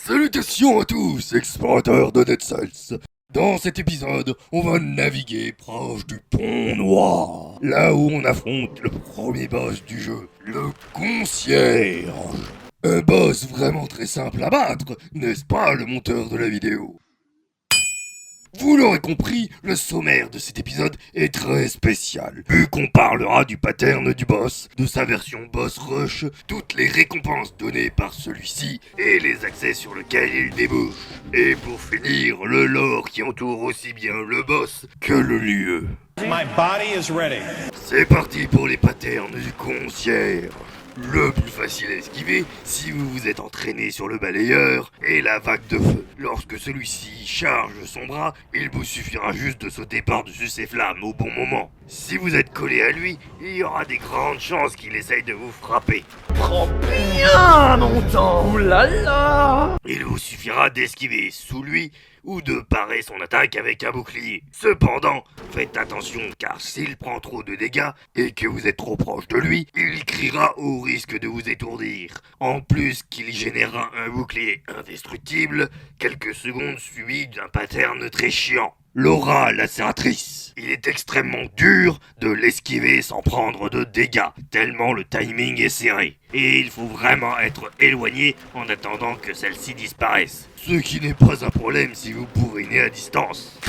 Salutations à tous, explorateurs de Dead Cells. Dans cet épisode, on va naviguer proche du pont noir, là où on affronte le premier boss du jeu, le concierge. Un boss vraiment très simple à battre, n'est-ce pas le monteur de la vidéo? Vous l'aurez compris, le sommaire de cet épisode est très spécial, vu qu'on parlera du pattern du boss, de sa version boss rush, toutes les récompenses données par celui-ci et les accès sur lesquels il débouche. Et pour finir, le lore qui entoure aussi bien le boss que le lieu. My body is ready. C'est parti pour les patterns du concierge. Le plus facile à esquiver si vous vous êtes entraîné sur le balayeur est la vague de feu. Lorsque celui-ci charge son bras, il vous suffira juste de sauter par-dessus ses flammes au bon moment. Si vous êtes collé à lui, il y aura des grandes chances qu'il essaye de vous frapper. Prends bien mon temps, oulala. Il vous suffira d'esquiver sous lui ou de parer son attaque avec un bouclier. Cependant, faites attention car s'il prend trop de dégâts et que vous êtes trop proche de lui, il criera au risque de vous étourdir. En plus qu'il générera un bouclier indestructible, quelques secondes suivies d'un pattern très chiant. L'aura lacératrice. Il est extrêmement dur de l'esquiver sans prendre de dégâts, tellement le timing est serré. Et il faut vraiment être éloigné en attendant que celle-ci disparaisse. Ce qui n'est pas un problème si vous bourrinez à distance.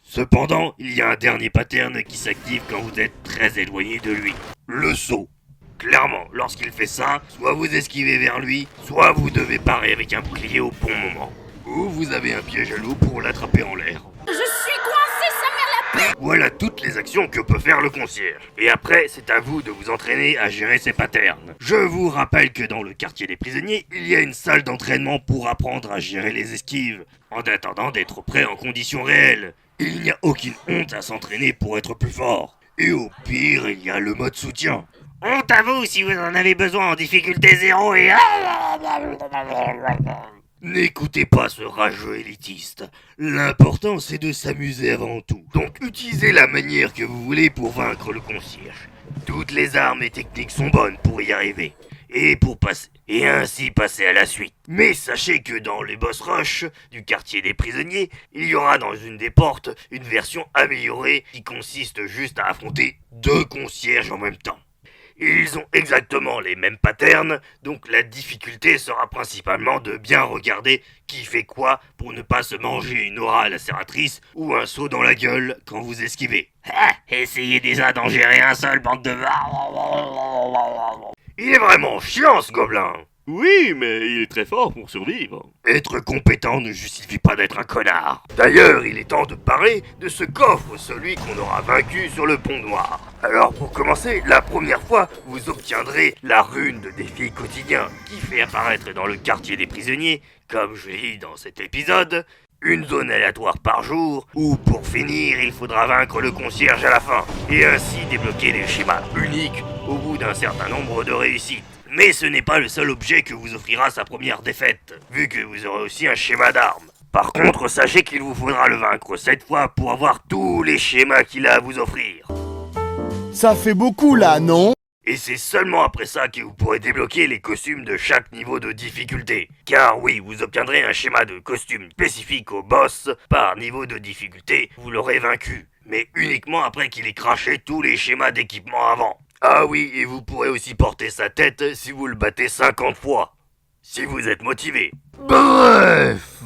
Cependant, il y a un dernier pattern qui s'active quand vous êtes très éloigné de lui. Le saut. Clairement, lorsqu'il fait ça, soit vous esquivez vers lui, soit vous devez parer avec un bouclier au bon moment. Ou vous avez un piège à l'eau pour l'attraper en l'air. Je suis coincé, sa mère la p***. Voilà toutes les actions que peut faire le concierge. Et après, c'est à vous de vous entraîner à gérer ces patterns. Je vous rappelle que dans le quartier des prisonniers, il y a une salle d'entraînement pour apprendre à gérer les esquives, en attendant d'être prêt en conditions réelles. Il n'y a aucune honte à s'entraîner pour être plus fort. Et au pire, il y a le mode soutien. Honte à vous si vous en avez besoin en difficulté 0 et... N'écoutez pas ce rageux élitiste. L'important c'est de s'amuser avant tout. Donc utilisez la manière que vous voulez pour vaincre le concierge. Toutes les armes et techniques sont bonnes pour y arriver. Et ainsi passer à la suite. Mais sachez que dans les boss rush du quartier des prisonniers, il y aura dans une des portes une version améliorée qui consiste juste à affronter deux concierges en même temps. Ils ont exactement les mêmes patterns, donc la difficulté sera principalement de bien regarder qui fait quoi pour ne pas se manger une aura lacératrice ou un saut dans la gueule quand vous esquivez. Essayez déjà d'en gérer un seul, bande de... Il est vraiment chiant ce gobelin. Oui, mais il est très fort pour survivre. Être compétent ne justifie pas d'être un connard. D'ailleurs, il est temps de parer de ce coffre, celui qu'on aura vaincu sur le pont noir. Alors pour commencer, la première fois, vous obtiendrez la rune de défi quotidien, qui fait apparaître dans le quartier des prisonniers, comme je l'ai dit dans cet épisode, une zone aléatoire par jour, où pour finir, il faudra vaincre le concierge à la fin, et ainsi débloquer des schémas uniques au bout d'un certain nombre de réussites. Mais ce n'est pas le seul objet que vous offrira sa première défaite, vu que vous aurez aussi un schéma d'armes. Par contre, sachez qu'il vous faudra le vaincre 7 fois pour avoir tous les schémas qu'il a à vous offrir. Ça fait beaucoup là, non? Et c'est seulement après ça que vous pourrez débloquer les costumes de chaque niveau de difficulté. Car oui, vous obtiendrez un schéma de costume spécifique au boss par niveau de difficulté, vous l'aurez vaincu. Mais uniquement après qu'il ait craché tous les schémas d'équipement avant. Ah oui, et vous pourrez aussi porter sa tête si vous le battez 50 fois. Si vous êtes motivé. Bref,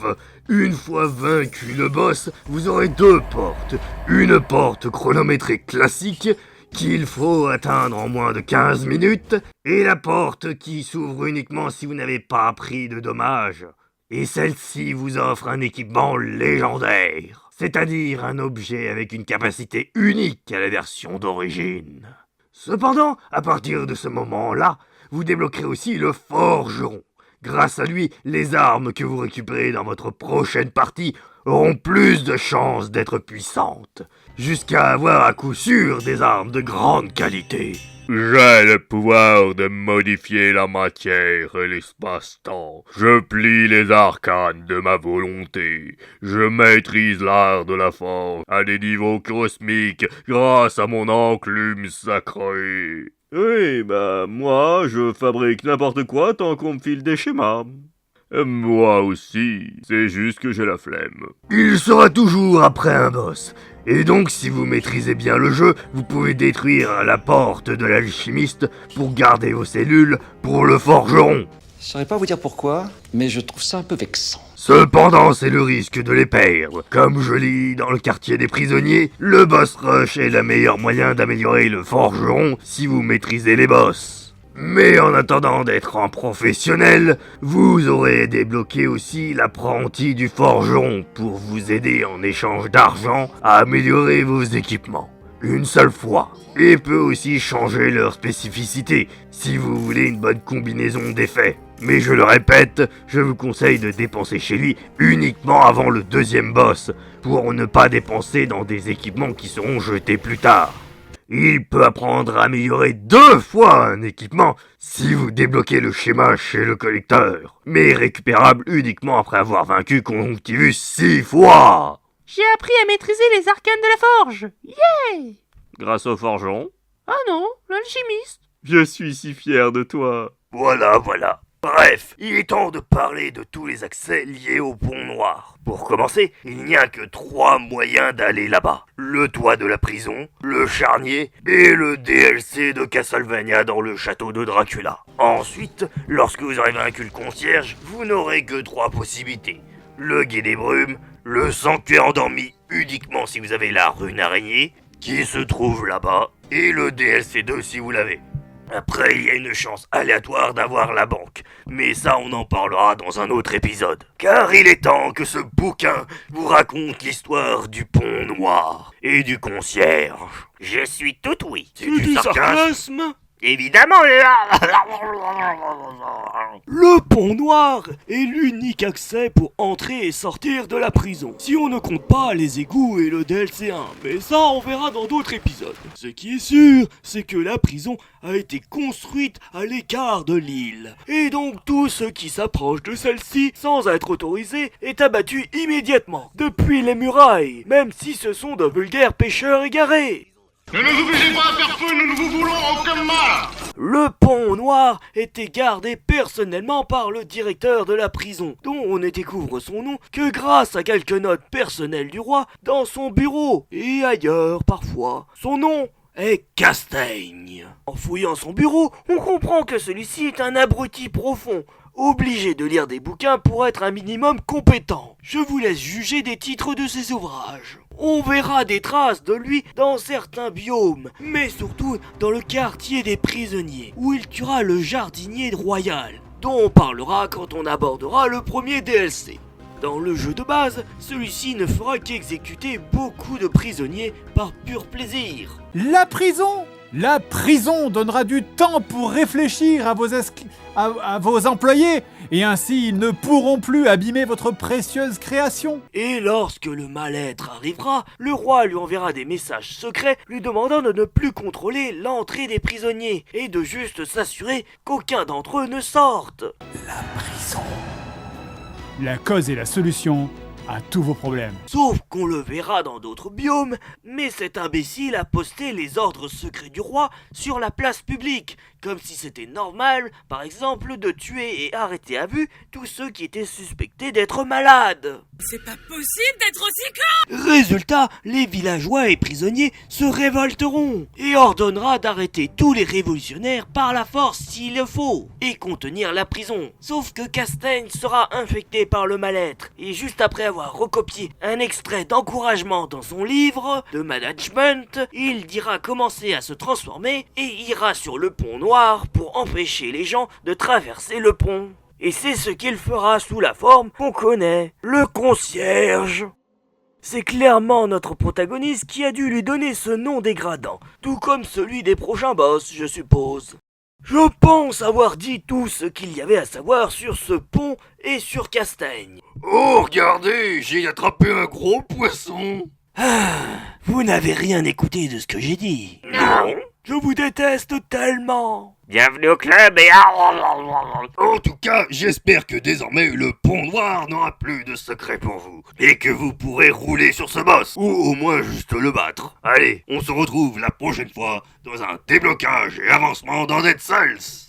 une fois vaincu le boss, vous aurez deux portes. Une porte chronométrée classique qu'il faut atteindre en moins de 15 minutes, et la porte qui s'ouvre uniquement si vous n'avez pas pris de dommages. Et celle-ci vous offre un équipement légendaire, c'est-à-dire un objet avec une capacité unique à la version d'origine. Cependant, à partir de ce moment-là, vous débloquerez aussi le forgeron. Grâce à lui, les armes que vous récupérez dans votre prochaine partie auront plus de chances d'être puissantes, jusqu'à avoir à coup sûr des armes de grande qualité. J'ai le pouvoir de modifier la matière et l'espace-temps. Je plie les arcanes de ma volonté. Je maîtrise l'art de la forge à des niveaux cosmiques grâce à mon enclume sacrée. Oui, bah, moi, je fabrique n'importe quoi tant qu'on me file des schémas. Moi aussi, c'est juste que j'ai la flemme. Il sera toujours après un boss. Et donc, si vous maîtrisez bien le jeu, vous pouvez détruire la porte de l'alchimiste pour garder vos cellules pour le forgeron. Je saurais pas vous dire pourquoi, mais je trouve ça un peu vexant. Cependant, c'est le risque de les perdre. Comme je lis dans le quartier des prisonniers, le boss rush est le meilleur moyen d'améliorer le forgeron si vous maîtrisez les boss. Mais en attendant d'être un professionnel, vous aurez débloqué aussi l'apprenti du forgeron pour vous aider en échange d'argent à améliorer vos équipements. Une seule fois. Et peut aussi changer leur spécificité si vous voulez une bonne combinaison d'effets. Mais je le répète, je vous conseille de dépenser chez lui uniquement avant le deuxième boss, pour ne pas dépenser dans des équipements qui seront jetés plus tard. Il peut apprendre à améliorer 2 fois un équipement si vous débloquez le schéma chez le collecteur, mais récupérable uniquement après avoir vaincu Conjonctivus 6 fois. J'ai appris à maîtriser les arcanes de la forge. Yeah! Grâce au forgeron. Ah non, l'alchimiste. Je suis si fier de toi. Voilà. Bref, il est temps de parler de tous les accès liés au pont noir. Pour commencer, il n'y a que 3 moyens d'aller là-bas. Le toit de la prison, le charnier et le DLC de Castlevania dans le château de Dracula. Ensuite, lorsque vous aurez vaincu le concierge, vous n'aurez que 3 possibilités. Le guet des brumes, le sanctuaire endormi uniquement si vous avez la rune araignée, qui se trouve là-bas, et le DLC 2 si vous l'avez. Après, il y a une chance aléatoire d'avoir la banque, mais ça on en parlera dans un autre épisode. Car il est temps que ce bouquin vous raconte l'histoire du pont noir et du concierge. Je suis tout oui. C'est du sarcasme. Évidemment. Le pont noir est l'unique accès pour entrer et sortir de la prison. Si on ne compte pas les égouts et le DLC 1, mais ça on verra dans d'autres épisodes. Ce qui est sûr, c'est que la prison a été construite à l'écart de l'île. Et donc tout ce qui s'approche de celle-ci sans être autorisé est abattu immédiatement, depuis les murailles, même si ce sont de vulgaires pêcheurs égarés. Ne nous obligez pas à faire feu, nous ne vous voulons aucun mal. Le pont noir était gardé personnellement par le directeur de la prison, dont on ne découvre son nom que grâce à quelques notes personnelles du roi dans son bureau, et ailleurs parfois. Son nom est Castaigne. En fouillant son bureau, on comprend que celui-ci est un abruti profond, obligé de lire des bouquins pour être un minimum compétent. Je vous laisse juger des titres de ses ouvrages. On verra des traces de lui dans certains biomes, mais surtout dans le quartier des prisonniers, où il tuera le jardinier royal, dont on parlera quand on abordera le premier DLC. Dans le jeu de base, celui-ci ne fera qu'exécuter beaucoup de prisonniers par pur plaisir. La prison donnera du temps pour réfléchir à vos employés, et ainsi ils ne pourront plus abîmer votre précieuse création. Et lorsque le mal-être arrivera, le roi lui enverra des messages secrets lui demandant de ne plus contrôler l'entrée des prisonniers, et de juste s'assurer qu'aucun d'entre eux ne sorte. La prison. La cause et la solution à tous vos problèmes. Sauf qu'on le verra dans d'autres biomes, mais cet imbécile a posté les ordres secrets du roi sur la place publique, comme si c'était normal, par exemple, de tuer et arrêter à vue tous ceux qui étaient suspectés d'être malades. C'est pas possible d'être aussi con! Résultat, les villageois et prisonniers se révolteront et ordonnera d'arrêter tous les révolutionnaires par la force s'il le faut et contenir la prison. Sauf que Castaigne sera infecté par le mal-être et juste après avoir recopié un extrait d'encouragement dans son livre de management, il dira commencer à se transformer et ira sur le pont noir pour empêcher les gens de traverser le pont. Et c'est ce qu'il fera sous la forme qu'on connaît, le concierge. C'est clairement notre protagoniste qui a dû lui donner ce nom dégradant, tout comme celui des prochains boss, je suppose. Je pense avoir dit tout ce qu'il y avait à savoir sur ce pont et sur Castaigne. Oh, regardez, j'ai attrapé un gros poisson. Ah, vous n'avez rien écouté de ce que j'ai dit. Non, Je vous déteste tellement. Bienvenue au club et... En tout cas, j'espère que désormais le pont noir n'aura plus de secret pour vous. Et que vous pourrez rouler sur ce boss, ou au moins juste le battre. Allez, on se retrouve la prochaine fois dans un déblocage et avancement dans Dead Cells.